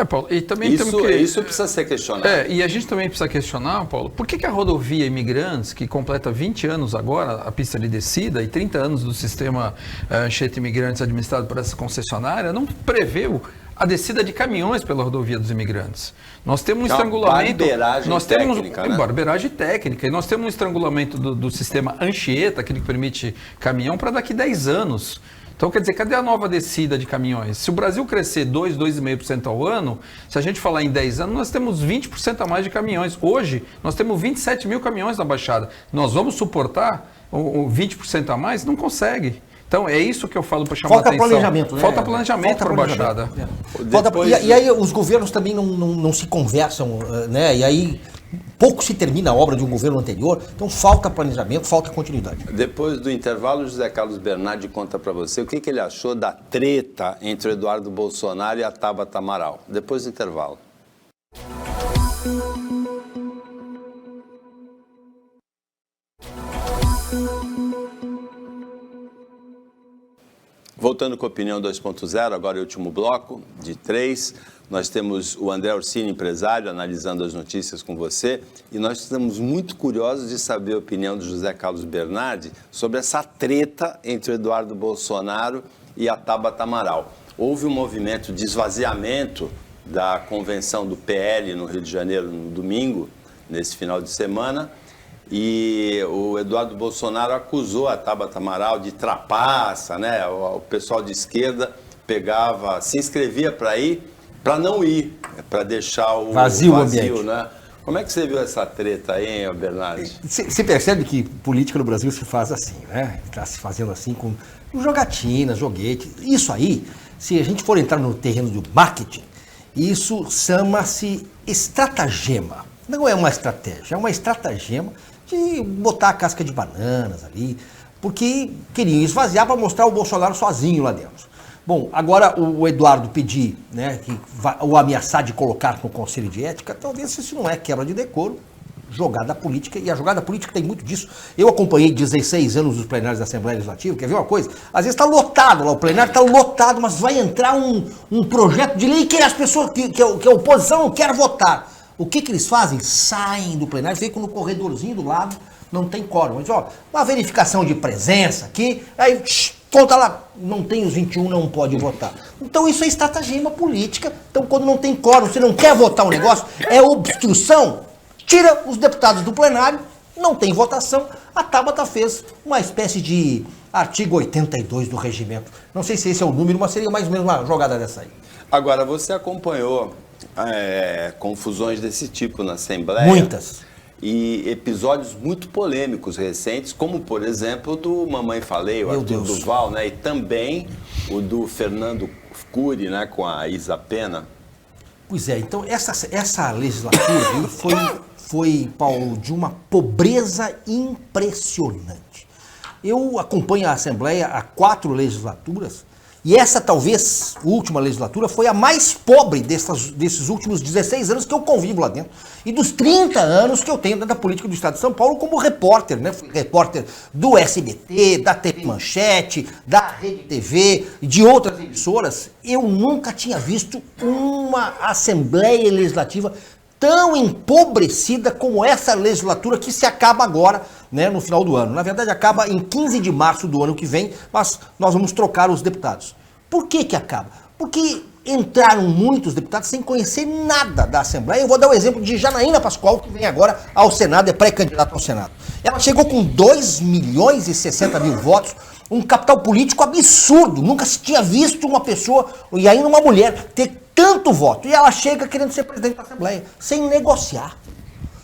Paulo, e também isso precisa ser questionado. E a gente também precisa questionar, Paulo, por que a rodovia Imigrantes, que completa 20 anos agora, a pista de descida, e 30 anos do sistema Anchieta Imigrantes administrado por essa concessionária, não preveu a descida de caminhões pela rodovia dos Imigrantes. Nós temos um estrangulamento... Barbeiragem técnica. E nós temos um estrangulamento do sistema Anchieta, aquele que permite caminhão, para daqui 10 anos. Então, quer dizer, cadê a nova descida de caminhões? Se o Brasil crescer 2,5% ao ano, se a gente falar em 10 anos, nós temos 20% a mais de caminhões. Hoje, nós temos 27 mil caminhões na Baixada. Nós vamos suportar o 20% a mais? Não consegue. Então, é isso que eu falo para chamar a atenção. Planejamento, né? Falta planejamento para a Baixada. E aí os governos também não se conversam, né? E aí pouco se termina a obra de um governo anterior. Então, falta planejamento, falta continuidade. Depois do intervalo, o José Carlos Bernardi conta para você o que ele achou da treta entre o Eduardo Bolsonaro e a Tabata Amaral. Depois do intervalo. Voltando com a Opinião 2.0, agora é o último bloco de 3. Nós temos o André Orsini, empresário, analisando as notícias com você. E nós estamos muito curiosos de saber a opinião do José Carlos Bernardi sobre essa treta entre o Eduardo Bolsonaro e a Tabata Amaral. Houve um movimento de esvaziamento da convenção do PL no Rio de Janeiro no domingo, nesse final de semana. E o Eduardo Bolsonaro acusou a Tabata Amaral de trapaça, né? O pessoal de esquerda se inscrevia para ir, para não ir, para deixar o vazio, né? Como é que você viu essa treta aí, hein, Bernardo? Você percebe que política no Brasil se faz assim, né? Está se fazendo assim com jogatinas, joguete. Isso aí, se a gente for entrar no terreno do marketing, isso chama-se estratagema. Não é uma estratégia, é uma estratagema de botar a casca de bananas ali, porque queriam esvaziar para mostrar o Bolsonaro sozinho lá dentro. Bom, agora o Eduardo pedir, né, ou ameaçar de colocar no Conselho de Ética, talvez isso não é quebra de decoro, jogada política, e a jogada política tem muito disso. Eu acompanhei 16 anos dos plenários da Assembleia Legislativa, quer ver uma coisa? Às vezes está lotado lá, o plenário está lotado, mas vai entrar um projeto de lei que as pessoas, que a oposição não quer votar. O que eles fazem? Saem do plenário, ficam no corredorzinho do lado, não tem quórum. Mas, uma verificação de presença aqui, aí conta lá, não tem os 21, não pode votar. Então isso é estratagema política. Então quando não tem quórum, você não quer votar um negócio, é obstrução, tira os deputados do plenário, não tem votação. A Tabata fez uma espécie de artigo 82 do regimento. Não sei se esse é o número, mas seria mais ou menos uma jogada dessa aí. Agora, você acompanhou confusões desse tipo na Assembleia? Muitas. E episódios muito polêmicos recentes, como, por exemplo, o do Mamãe Falei, o Arthur Duval, né? E também o do Fernando Cury, né? Com a Isa Pena. Pois é, então essa legislatura aí foi, Paulo, de uma pobreza impressionante. Eu acompanho a Assembleia há 4 legislaturas, e essa talvez, última legislatura, foi a mais pobre desses últimos 16 anos que eu convivo lá dentro. E dos 30 anos que eu tenho dentro da política do Estado de São Paulo como repórter, né? Fui repórter do SBT, da TV Manchete, da Rede TV e de outras emissoras. Eu nunca tinha visto uma Assembleia Legislativa tão empobrecida como essa legislatura que se acaba agora, né, no final do ano. Na verdade, acaba em 15 de março do ano que vem, mas nós vamos trocar os deputados. Por que que acaba? Porque entraram muitos deputados sem conhecer nada da Assembleia. Eu vou dar o exemplo de Janaína Pascoal, que vem agora ao Senado, é pré-candidata ao Senado. Ela chegou com 2.060.000 votos, um capital político absurdo. Nunca se tinha visto uma pessoa, e ainda uma mulher, ter tanto voto. E ela chega querendo ser presidente da Assembleia, sem negociar.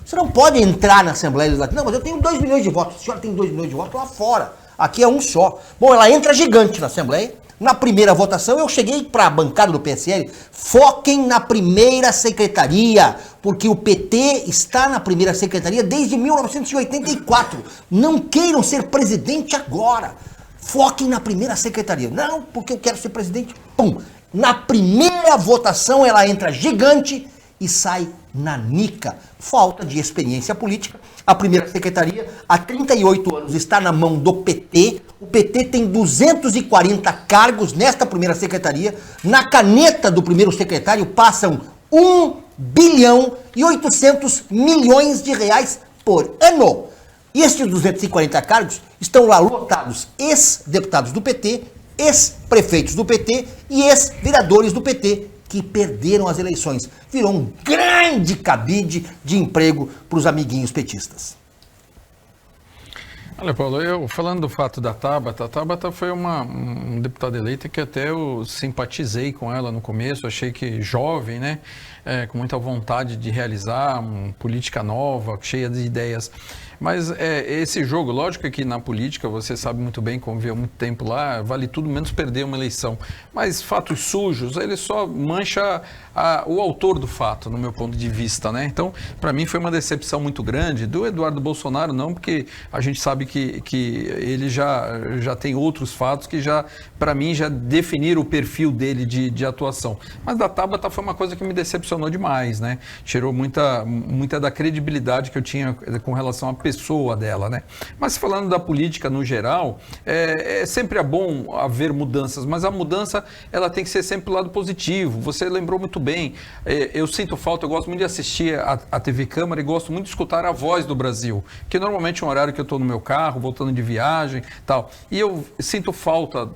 Você não pode entrar na Assembleia Legislativa. Não, mas eu tenho 2 milhões de votos. A senhora tem 2 milhões de votos lá fora. Aqui é um só. Bom, ela entra gigante na Assembleia. Na primeira votação, eu cheguei para a bancada do PSL, foquem na primeira secretaria, porque o PT está na primeira secretaria desde 1984. Não queiram ser presidente agora. Foquem na primeira secretaria. Não, porque eu quero ser presidente. Pum. Na primeira votação, ela entra gigante e sai nanica. Falta de experiência política. A primeira secretaria, há 38 anos, está na mão do PT. O PT tem 240 cargos nesta primeira secretaria. Na caneta do primeiro secretário passam 1 bilhão e 800 milhões de reais por ano. E estes 240 cargos estão lá lotados ex-deputados do PT, ex-prefeitos do PT e ex-vereadores do PT que perderam as eleições. Virou um grande cabide de emprego para os amiguinhos petistas. Olha, Paulo, eu falando do fato da Tabata, a Tabata foi uma deputada eleita que até eu simpatizei com ela no começo, achei que jovem, né, com muita vontade de realizar uma política nova, cheia de ideias. Mas esse jogo, lógico que na política, você sabe muito bem, conviveu muito tempo lá, vale tudo menos perder uma eleição. Mas fatos sujos, ele só mancha o autor do fato, no meu ponto de vista, né? Então, para mim foi uma decepção muito grande, do Eduardo Bolsonaro não, porque a gente sabe que ele já tem outros fatos que já, para mim, já definiram o perfil dele de atuação. Mas da Tabata foi uma coisa que me decepcionou demais, né? Tirou muita da credibilidade que eu tinha com relação à pessoa dela, né? Mas falando da política no geral, é sempre bom haver mudanças, mas a mudança ela tem que ser sempre do lado positivo. Você lembrou muito bem, eu sinto falta, eu gosto muito de assistir a TV Câmara e gosto muito de escutar a Voz do Brasil, que normalmente é um horário que eu estou no meu carro, voltando de viagem, tal. E eu sinto falta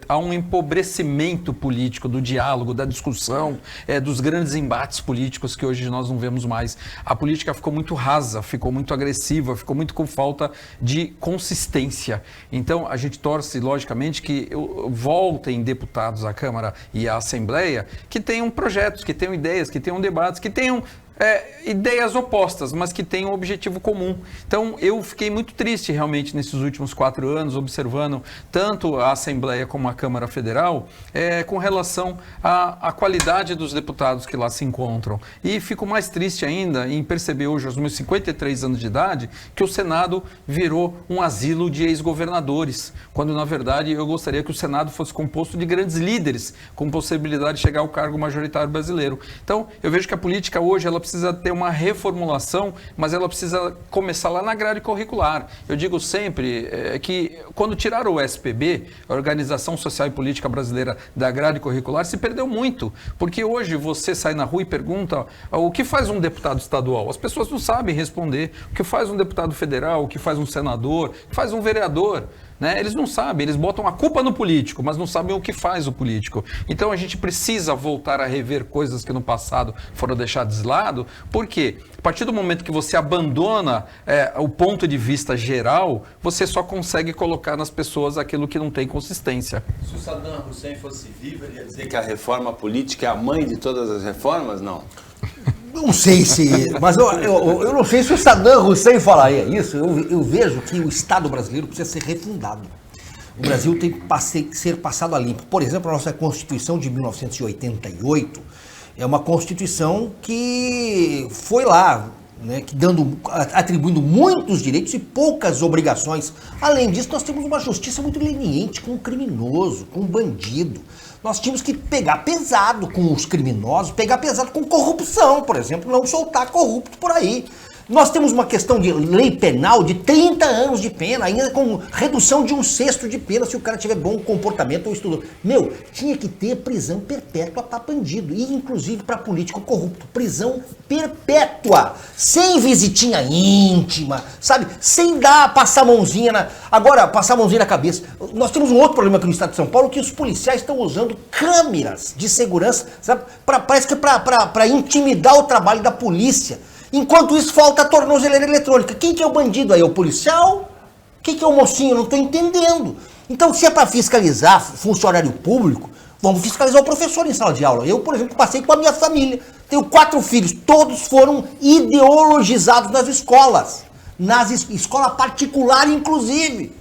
a um empobrecimento político, do diálogo, da discussão, dos grandes embates políticos que hoje nós não vemos mais. A política ficou muito rasa, ficou muito agressiva, ficou muito com falta de consistência. Então, a gente torce, logicamente, que voltem deputados à Câmara e à Assembleia que tenham projetos, que tenham ideias, que tenham debates, que tenham ideias opostas, mas que tenham um objetivo comum. Então, eu fiquei muito triste realmente nesses últimos 4 anos, observando tanto a Assembleia como a Câmara Federal, com relação à qualidade dos deputados que lá se encontram. E fico mais triste ainda em perceber hoje, aos meus 53 anos de idade, que o Senado virou um asilo de ex-governadores, quando, na verdade, eu gostaria que o Senado fosse composto de grandes líderes, com possibilidade de chegar ao cargo majoritário brasileiro. Então, eu vejo que a política hoje, ela precisa ter uma reformulação, mas ela precisa começar lá na grade curricular. Eu digo sempre que quando tiraram o SPB, a Organização Social e Política Brasileira, da grade curricular, se perdeu muito, porque hoje você sai na rua e pergunta o que faz um deputado estadual? As pessoas não sabem responder. O que faz um deputado federal, o que faz um senador, o que faz um vereador? né? Eles não sabem, eles botam a culpa no político, mas não sabem o que faz o político. Então a gente precisa voltar a rever coisas que no passado foram deixadas de lado, porque a partir do momento que você abandona o ponto de vista geral, você só consegue colocar nas pessoas aquilo que não tem consistência. Se o Saddam Hussein fosse vivo, ele ia dizer que a reforma política é a mãe de todas as reformas? Não. Não sei se... Mas eu não sei se o Saddam Hussein falaria isso. Eu vejo que o Estado brasileiro precisa ser refundado. O Brasil tem que ser passado a limpo. Por exemplo, a nossa Constituição de 1988 é uma Constituição que foi lá, né, que atribuindo muitos direitos e poucas obrigações. Além disso, nós temos uma justiça muito leniente com o criminoso, com o bandido. Nós tínhamos que pegar pesado com os criminosos, pegar pesado com corrupção, por exemplo, não soltar corrupto por aí. Nós temos uma questão de lei penal de 30 anos de pena, ainda com redução de 1/6 de pena se o cara tiver bom comportamento ou estudo. Tinha que ter prisão perpétua para bandido, e inclusive para político corrupto. Prisão perpétua, sem visitinha íntima, sabe? Sem passar a mãozinha passar a mãozinha na cabeça. Nós temos um outro problema aqui no estado de São Paulo, que os policiais estão usando câmeras de segurança, sabe? Parece que para intimidar o trabalho da polícia. Enquanto isso, falta a tornozeleira eletrônica. Quem que é o bandido aí? É o policial? Quem que é o mocinho? Não estou entendendo. Então, se é para fiscalizar funcionário público, vamos fiscalizar o professor em sala de aula. Eu, por exemplo, passei com a minha família. Tenho 4 filhos. Todos foram ideologizados nas escolas. Escola particular, inclusive.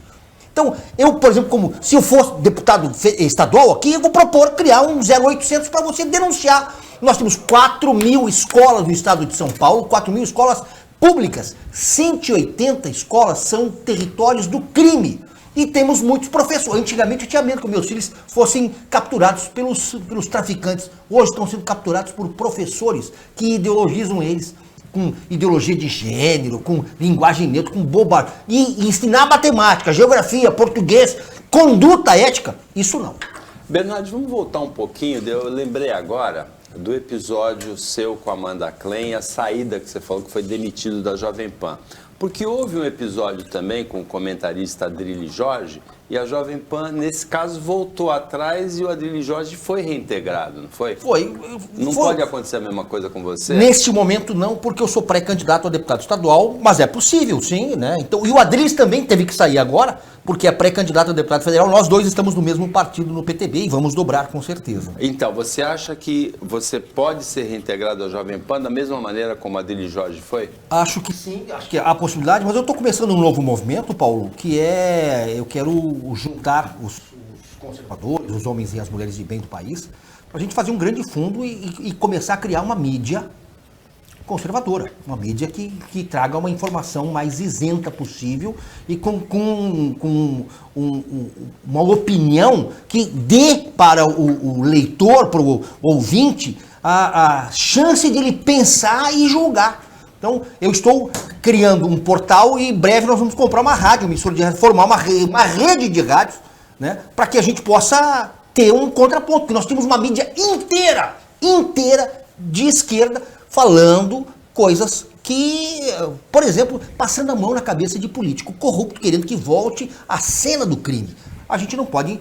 Então, eu, por exemplo, se eu fosse deputado estadual aqui, eu vou propor criar um 0800 para você denunciar. Nós temos 4.000 escolas no estado de São Paulo, 4.000 escolas públicas. 180 escolas são territórios do crime. E temos muitos professores. Antigamente eu tinha medo que meus filhos fossem capturados pelos traficantes. Hoje estão sendo capturados por professores que ideologizam eles com ideologia de gênero, com linguagem neutra, com bobagem. E ensinar matemática, geografia, português, conduta ética, isso não. Bernardo, vamos voltar um pouquinho. Eu lembrei agora do episódio seu com a Amanda Klein, a saída que você falou que foi demitido da Jovem Pan. Porque houve um episódio também com o comentarista Adrilles Jorge, e a Jovem Pan, nesse caso, voltou atrás e o Adrilles Jorge foi reintegrado, não foi? Foi. Não pode acontecer a mesma coisa com você? Neste momento não, porque eu sou pré-candidato a deputado estadual, mas é possível, sim, né? Então, e o Adrilles também teve que sair agora, porque é pré-candidato a deputado federal. Nós dois estamos no mesmo partido no PTB e vamos dobrar com certeza. Então, você acha que você pode ser reintegrado à Jovem Pan da mesma maneira como a Adrilles Jorge foi? Acho que sim, acho que há possibilidade, mas eu estou começando um novo movimento, Paulo, que eu quero juntar os conservadores, os homens e as mulheres de bem do país, para a gente fazer um grande fundo e começar a criar uma mídia conservadora, uma mídia que traga uma informação mais isenta possível e com uma opinião que dê para o leitor, para o ouvinte, a chance de ele pensar e julgar. Então, eu estou criando um portal e em breve nós vamos comprar uma rádio, formar uma rede de rádios, né, para que a gente possa ter um contraponto, porque nós temos uma mídia inteira de esquerda, falando coisas que, por exemplo, passando a mão na cabeça de político corrupto, querendo que volte à cena do crime. A gente não pode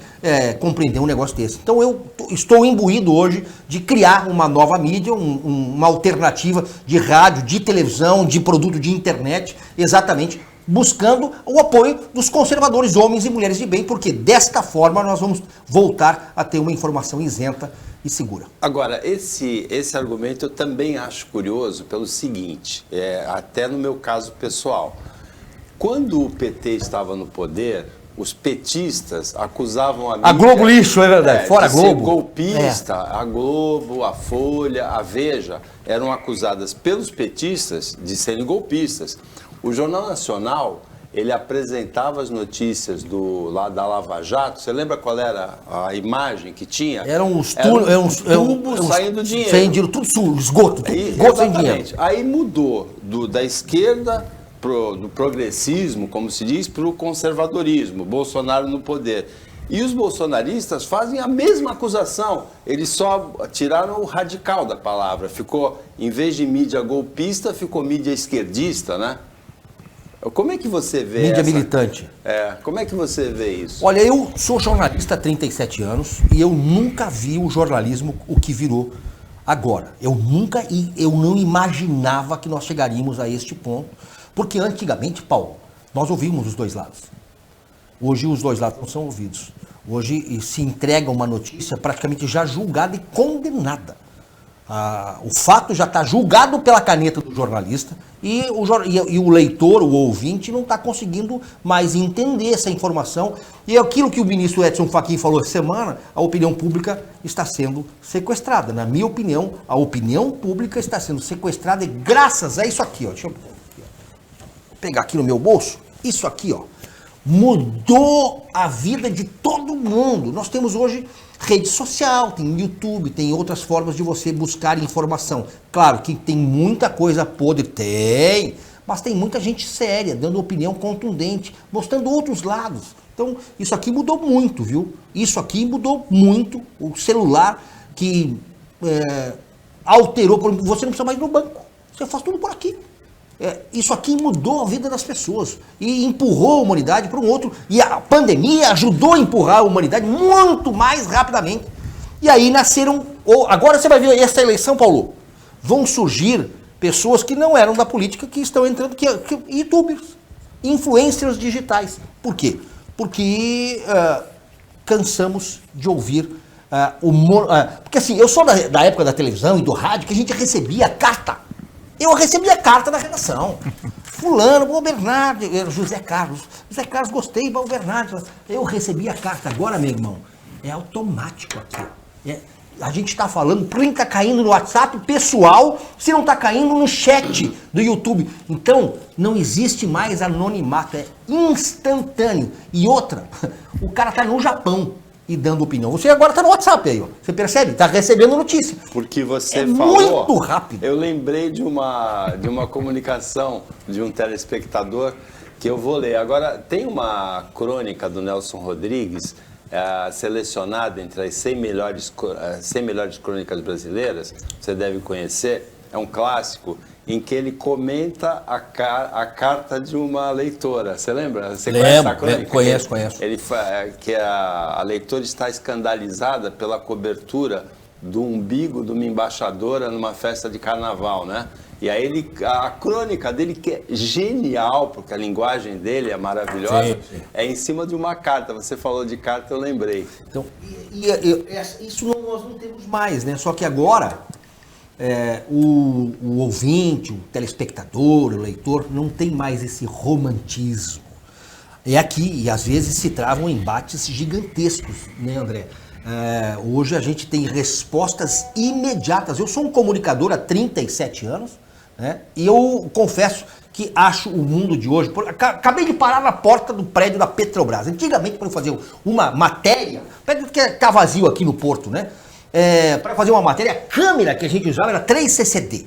compreender um negócio desse. Então eu estou imbuído hoje de criar uma nova mídia, uma alternativa de rádio, de televisão, de produto de internet, exatamente buscando o apoio dos conservadores, homens e mulheres de bem, porque desta forma nós vamos voltar a ter uma informação isenta e segura. Agora, esse argumento eu também acho curioso pelo seguinte, até no meu caso pessoal. Quando o PT estava no poder, os petistas acusavam a mídia... A Globo lixo, é verdade, fora a Globo. Ser golpista, a Globo, a Folha, a Veja, eram acusadas pelos petistas de serem golpistas. O Jornal Nacional, ele apresentava as notícias da Lava Jato. Você lembra qual era a imagem que tinha? Eram os tubos saindo dinheiro. Sem dinheiro, tudo esgoto, esgoto sem dinheiro. Aí mudou da esquerda do progressismo, como se diz, para o conservadorismo, Bolsonaro no poder. E os bolsonaristas fazem a mesma acusação, eles só tiraram o radical da palavra, em vez de mídia golpista, ficou mídia esquerdista, né? Como é que você vê Mídia militante. Como é que você vê isso? Olha, eu sou jornalista há 37 anos e eu nunca vi o jornalismo o que virou agora. Eu não imaginava que nós chegaríamos a este ponto, porque antigamente, Paulo, nós ouvimos os dois lados. Hoje os dois lados não são ouvidos. Hoje se entrega uma notícia praticamente já julgada e condenada. O fato já está julgado pela caneta do jornalista e o leitor, o ouvinte, não está conseguindo mais entender essa informação. E aquilo que o ministro Edson Fachin falou essa semana, a opinião pública está sendo sequestrada. Na minha opinião, a opinião pública está sendo sequestrada e graças a isso aqui, ó, deixa eu pegar aqui no meu bolso, isso aqui, ó, mudou a vida de todo mundo. Nós temos hoje rede social, tem YouTube, tem outras formas de você buscar informação. Claro que tem muita coisa podre, mas tem muita gente séria, dando opinião contundente, mostrando outros lados. Então, isso aqui mudou muito, viu? Isso aqui mudou muito. O celular que alterou, você não precisa mais ir no banco, você faz tudo por aqui. Isso aqui mudou a vida das pessoas e empurrou a humanidade para um outro. E a pandemia ajudou a empurrar a humanidade muito mais rapidamente. E aí nasceram... Agora você vai ver essa eleição, Paulo. Vão surgir pessoas que não eram da política, que estão entrando, que youtubers, influencers digitais. Por quê? Porque cansamos de ouvir porque assim, eu sou da época da televisão e do rádio, que a gente recebia carta. Eu recebi a carta da redação. Fulano, o Bernardo, José Carlos. José Carlos, gostei, o Bernardo. Eu recebi a carta. Agora, meu irmão, é automático aqui. A gente está falando, quem está caindo no WhatsApp pessoal, se não está caindo no chat do YouTube. Então, não existe mais anonimato, é instantâneo. E outra, o cara está no Japão e dando opinião. Você agora está no WhatsApp aí, ó. Você percebe? Está recebendo notícia. Porque você falou... muito rápido. Eu lembrei de uma comunicação de um telespectador que eu vou ler. Agora, tem uma crônica do Nelson Rodrigues, selecionada entre as 100 melhores crônicas brasileiras, você deve conhecer, é um clássico, em que ele comenta a carta de uma leitora. Você lembra? Você conhece essa crônica? Conheço. Ele que a leitora está escandalizada pela cobertura do umbigo de uma embaixadora numa festa de carnaval, né? E aí a crônica dele, que é genial, porque a linguagem dele é maravilhosa, sim. É em cima de uma carta. Você falou de carta, eu lembrei. Então, isso nós não temos mais, né? Só que agora... o ouvinte, o telespectador, o leitor, não tem mais esse romantismo. É aqui, e às vezes se travam embates gigantescos, né, André? Hoje a gente tem respostas imediatas. Eu sou um comunicador há 37 anos, né, e eu confesso que acho o mundo de hoje... Acabei de parar na porta do prédio da Petrobras. Antigamente, para eu fazer uma matéria, o prédio que está vazio aqui no Porto, né? Para fazer uma matéria, a câmera que a gente usava era 3 CCD.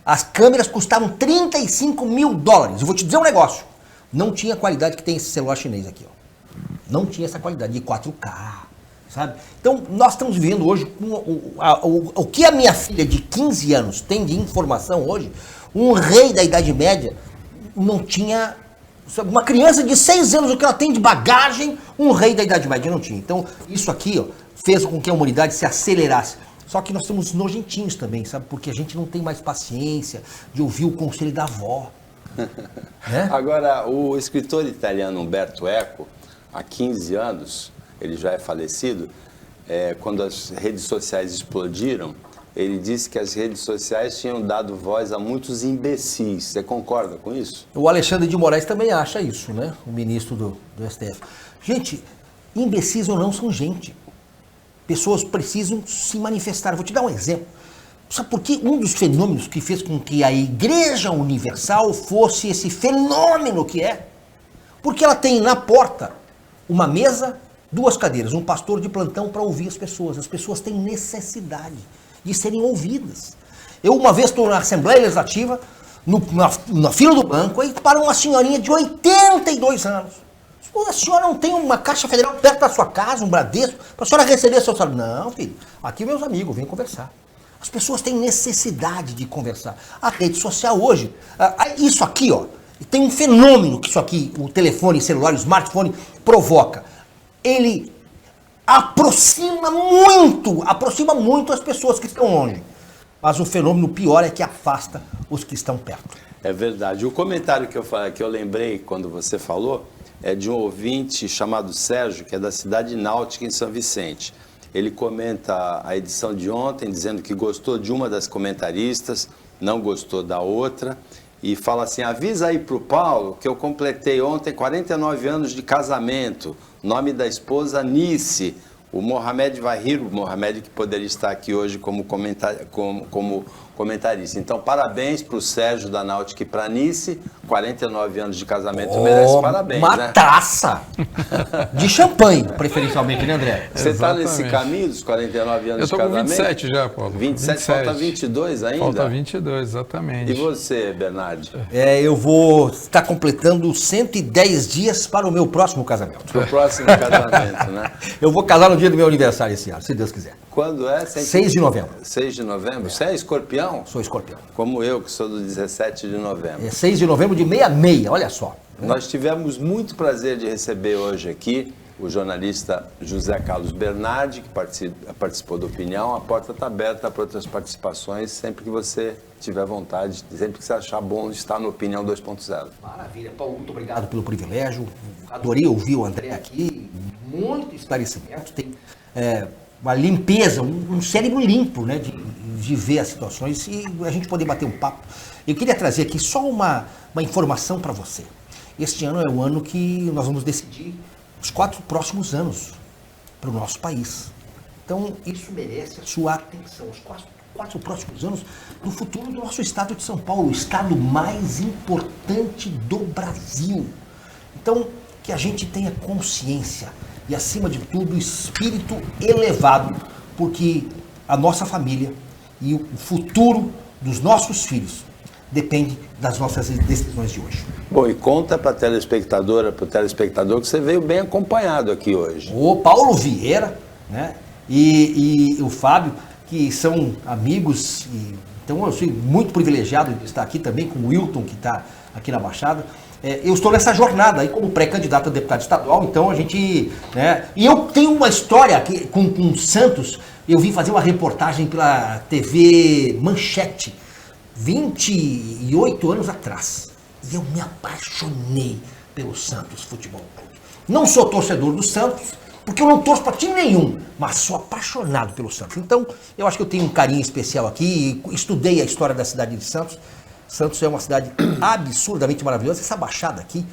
As câmeras custavam $35 mil. Eu vou te dizer um negócio. Não tinha a qualidade que tem esse celular chinês aqui, ó. Não tinha essa qualidade de 4K, sabe? Então, nós estamos vivendo hoje o que a minha filha de 15 anos tem de informação hoje, um rei da Idade Média não tinha... Uma criança de 6 anos, o que ela tem de bagagem, um rei da Idade Média não tinha. Então, isso aqui, ó, fez com que a humanidade se acelerasse. Só que nós estamos nojentinhos também, sabe? Porque a gente não tem mais paciência de ouvir o conselho da avó. Né? Agora, o escritor italiano Umberto Eco, há 15 anos, ele já é falecido, quando as redes sociais explodiram, ele disse que as redes sociais tinham dado voz a muitos imbecis. Você concorda com isso? O Alexandre de Moraes também acha isso, né? O ministro do STF. Gente, imbecis ou não são gente. Pessoas precisam se manifestar. Eu vou te dar um exemplo. Sabe por que um dos fenômenos que fez com que a Igreja Universal fosse esse fenômeno que é? Porque ela tem na porta uma mesa, 2 cadeiras, um pastor de plantão para ouvir as pessoas. As pessoas têm necessidade de serem ouvidas. Eu uma vez estou na Assembleia Legislativa, na fila do banco, aí para uma senhorinha de 82 anos. A senhora não tem uma Caixa Federal perto da sua casa, um Bradesco, para a senhora receber seu salário? Não, filho, aqui meus amigos, vêm conversar. As pessoas têm necessidade de conversar. A rede social hoje, isso aqui, ó, E tem um fenômeno que isso aqui, o telefone, celular, o smartphone, provoca. Ele aproxima muito as pessoas que estão longe. Mas o fenômeno pior é que afasta os que estão perto. É verdade. O comentário que eu lembrei quando você falou é de um ouvinte chamado Sérgio, que é da cidade náutica em São Vicente. Ele comenta a edição de ontem, dizendo que gostou de uma das comentaristas, não gostou da outra, e fala assim: avisa aí pro Paulo que eu completei ontem 49 anos de casamento, nome da esposa Nice, o Mohamed Vahir, o Mohamed que poderia estar aqui hoje como comentarista. Então, parabéns para o Sérgio da Náutica e para Nice, 49 anos de casamento, merece parabéns, uma né? taça de champanhe, preferencialmente, né, André? Você está nesse caminho dos 49 anos de casamento? Eu estou com 27 já, Paulo. 27, falta 22 ainda? Falta 22, exatamente. E você, Bernardi? Eu vou estar completando 110 dias para o meu próximo casamento. Para o próximo casamento, né? Eu vou casar no dia do meu aniversário esse ano, se Deus quiser. Quando é? 6 de novembro. 6 de novembro? Você é escorpião? Sou escorpião. Como eu, que sou do 17 de novembro. É 6 de novembro de 66, olha só. Nós tivemos muito prazer de receber hoje aqui o jornalista José Carlos Bernardi, que participou do Opinião. A porta está aberta para outras participações, sempre que você tiver vontade, sempre que você achar bom estar no Opinião 2.0. Maravilha, Paulo, muito obrigado pelo privilégio. Adorei ouvir o André aqui, muito esclarecimento, tem uma limpeza, um cérebro limpo, né, de ver as situações e a gente poder bater um papo. Eu queria trazer aqui só uma informação para você. Este ano é o ano que nós vamos decidir os 4 próximos anos para o nosso país. Então, isso merece a sua atenção. Os 4 próximos anos do futuro do nosso estado de São Paulo, o estado mais importante do Brasil. Então, que a gente tenha consciência e, acima de tudo, espírito elevado, porque a nossa família e o futuro dos nossos filhos depende das nossas decisões de hoje. Bom, e conta para a telespectadora, para o telespectador, que você veio bem acompanhado aqui hoje. O Paulo Vieira, né, e o Fábio, que são amigos, então eu sou muito privilegiado de estar aqui também com o Wilton, que está aqui na Baixada. Eu estou nessa jornada aí como pré-candidato a deputado estadual, então a gente... né, e eu tenho uma história aqui com o Santos. Eu vim fazer uma reportagem pela TV Manchete, 28 anos atrás. E eu me apaixonei pelo Santos Futebol Clube. Não sou torcedor do Santos, porque eu não torço para time nenhum, mas sou apaixonado pelo Santos. Então, eu acho que eu tenho um carinho especial aqui, estudei a história da cidade de Santos. Santos é uma cidade absurdamente maravilhosa. Essa Baixada aqui,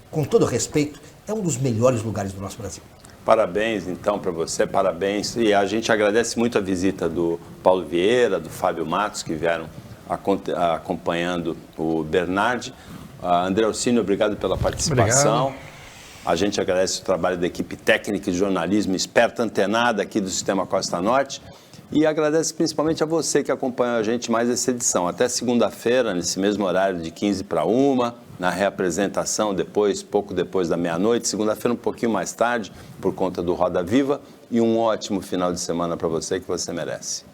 com todo respeito, é um dos melhores lugares do nosso Brasil. Parabéns, então, para você, parabéns. E a gente agradece muito a visita do Paulo Vieira, do Fábio Matos, que vieram acompanhando o Bernardi. André Orsini, obrigado pela participação. Obrigado. A gente agradece o trabalho da equipe técnica de jornalismo esperta, antenada aqui do Sistema Costa Norte. E agradece principalmente a você que acompanhou a gente mais essa edição. Até segunda-feira, nesse mesmo horário de 15 para 1, na reapresentação pouco depois da meia-noite. Segunda-feira um pouquinho mais tarde, por conta do Roda Viva. E um ótimo final de semana para você que você merece.